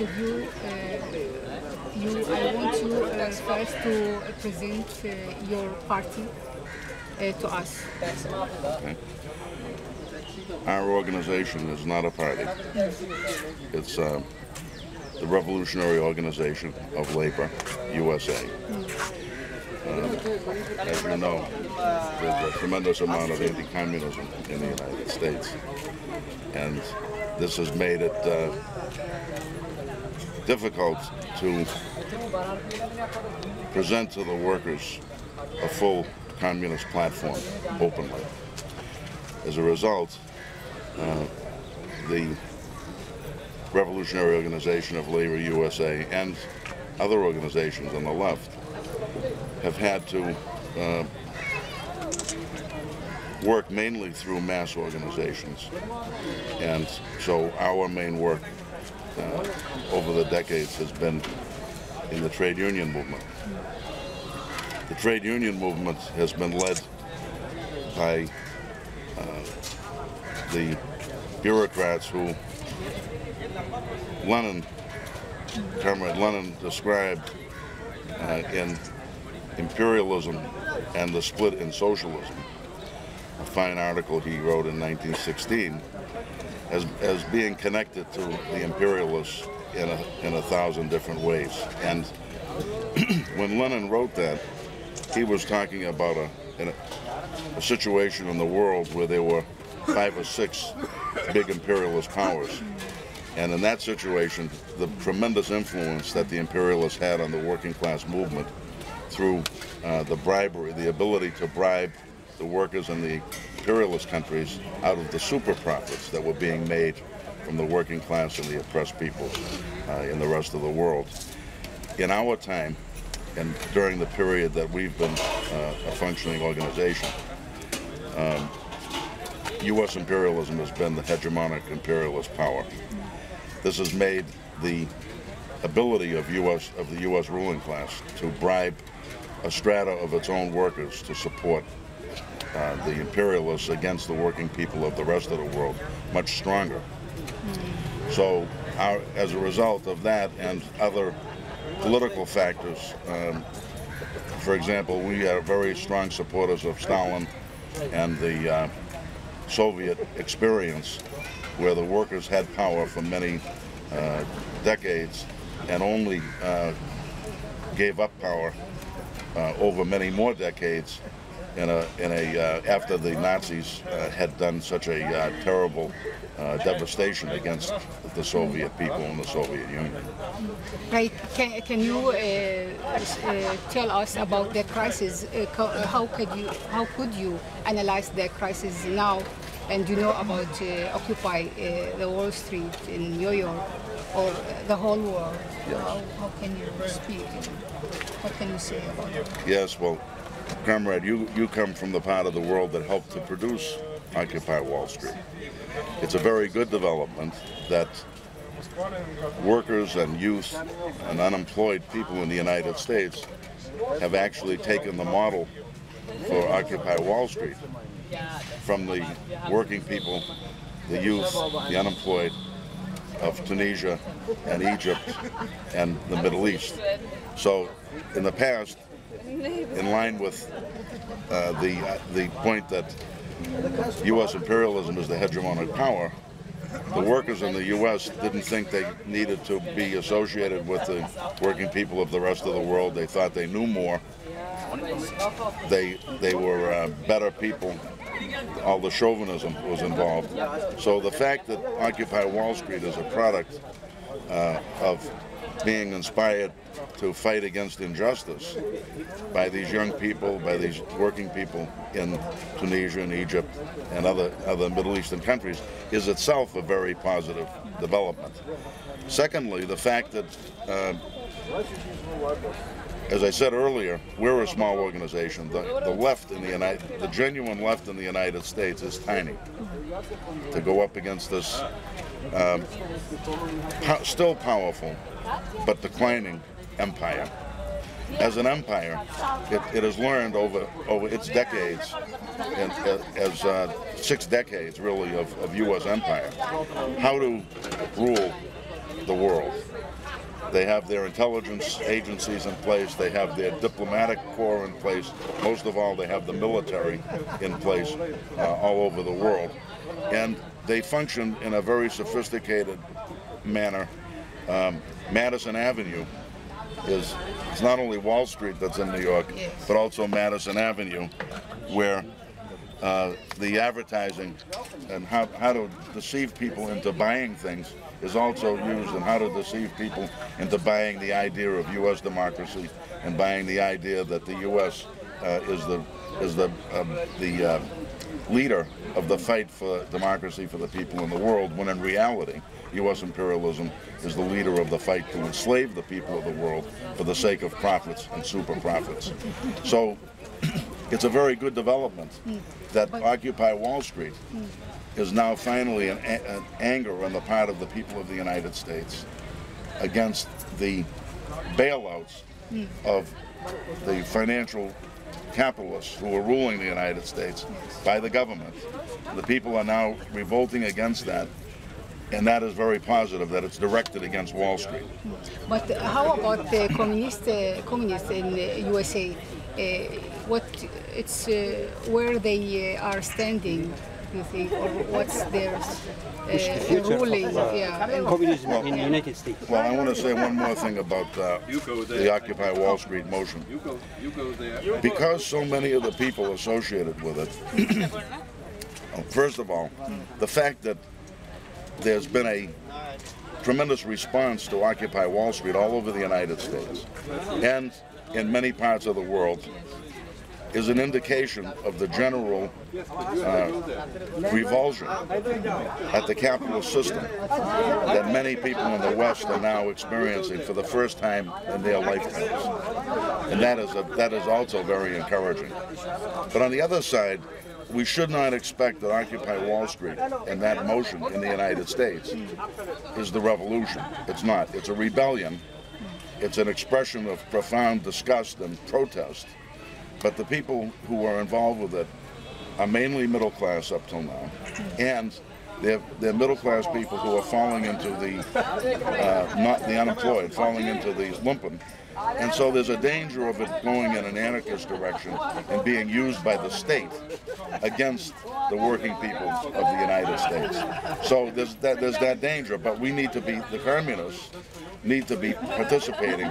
interview, I want you first to present your party to us. Okay. Our organization is not a party. It's the Revolutionary Organization of Labor, USA. As you know, there's a tremendous amount of anti-communism in the United States, and this has made it difficult to present to the workers a full communist platform openly. As a result, the Revolutionary Organization of Labor USA and other organizations on the left have had to work mainly through mass organizations. And so our main work over the decades has been in the trade union movement. The trade union movement has been led by the bureaucrats who Comrade Lenin described in Imperialism and the Split in Socialism, a fine article he wrote in 1916, as being connected to the imperialists in 1,000 different ways. And when Lenin wrote that, he was talking about a situation in the world where there were 5 or 6 big imperialist powers. And in that situation, the tremendous influence that the imperialists had on the working class movement through the bribery, the ability to bribe the workers in the imperialist countries out of the super profits that were being made from the working class and the oppressed peoples in the rest of the world. In our time, and during the period that we've been a functioning organization, U.S. imperialism has been the hegemonic imperialist power. This has made the ability of the U.S. ruling class to bribe a strata of its own workers to support the imperialists against the working people of the rest of the world much stronger. So as a result of that and other political factors, for example, we are very strong supporters of Stalin and the Soviet experience, where the workers had power for many decades and only gave up power over many more decades after the Nazis had done such a terrible devastation against the Soviet people and the Soviet Union. Right. Can you tell us about the crisis? How could you analyze the crisis now? And you know about Occupy the Wall Street in New York or the whole world. Yes. How can you speak? What can you say about it? Yes, well, Comrade, you come from the part of the world that helped to produce Occupy Wall Street. It's a very good development that workers and youth and unemployed people in the United States have actually taken the model for Occupy Wall Street from the working people, the youth, the unemployed of Tunisia and Egypt and the Middle East. So in the past, in line with the point that U.S. imperialism is the hegemonic power, the workers in the U.S. didn't think they needed to be associated with the working people of the rest of the world. They thought they knew more. They were better people. All the chauvinism was involved. So the fact that Occupy Wall Street is a product of being inspired to fight against injustice by these young people, by these working people in Tunisia and Egypt and other Middle Eastern countries is itself a very positive development. Secondly, the fact that, as I said earlier, we're a small organization. The left in the genuine left in the United States is tiny. To go up against this still powerful but declining empire. As an empire, it has learned over its decades, as 6 decades really of U.S. empire, how to rule the world. They have their intelligence agencies in place. They have their diplomatic corps in place. Most of all, they have the military in place all over the world. And they function in a very sophisticated manner. Madison Avenue it's not only Wall Street that's in New York, but also Madison Avenue, where the advertising and how to deceive people into buying things is also used, and how to deceive people into buying the idea of U.S. democracy and buying the idea that the U.S. is the leader of the fight for democracy for the people in the world, when in reality, U.S. imperialism is the leader of the fight to enslave the people of the world for the sake of profits and super profits. So it's a very good development that Occupy Wall Street is now finally an anger on the part of the people of the United States against the bailouts of the financial capitalists who are ruling the United States by the government. The people are now revolting against that, and that is very positive that it's directed against Wall Street. But how about the communists in the USA? Where they are standing, you think, or what's their ruling? Communism in the United States. Well, I want to say one more thing about the Occupy Wall Street motion. Because so many of the people associated with it, first of all, the fact that there's been a tremendous response to Occupy Wall Street all over the United States and in many parts of the world is an indication of the general revulsion at the capitalist system that many people in the West are now experiencing for the first time in their lifetimes. And that is also very encouraging. But on the other side, we should not expect that Occupy Wall Street and that motion in the United States is the revolution. It's not. It's a rebellion. It's an expression of profound disgust and protest. But the people who are involved with it are mainly middle class up till now, and they're middle class people who are falling into not the unemployed, falling into the lumpen. And so there's a danger of it going in an anarchist direction and being used by the state against the working people of the United States. So there's that danger, but we need to be, the communists need to be participating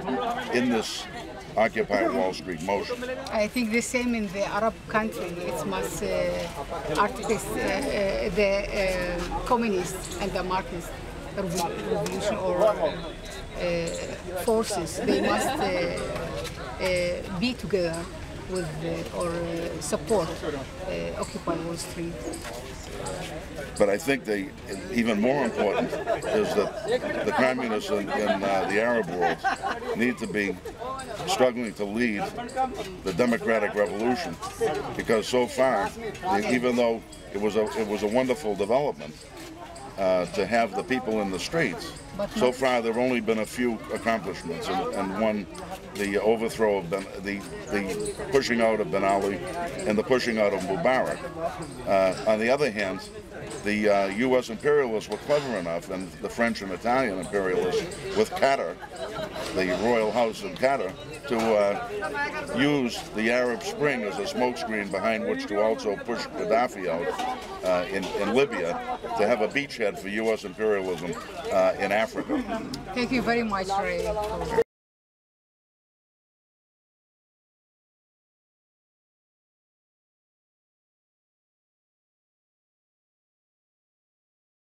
in this Occupy Wall Street motion. I think the same in the Arab country. It must the communists and the Marxist revolution or forces, they must be together with or support Occupy Wall Street. But I think even more important is that the communists in the Arab world need to be struggling to lead the democratic revolution, because so far, even though it was a wonderful development to have the people in the streets, so far there have only been a few accomplishments, and one, the overthrow of the pushing out of Ben Ali and the pushing out of Mubarak. On the other hand, the U.S. imperialists were clever enough, and the French and Italian imperialists with Qatar, the royal house of Qatar, to use the Arab Spring as a smokescreen behind which to also push Gaddafi out in Libya, to have a beachhead for U.S. imperialism in Africa. Thank you very much, Ray.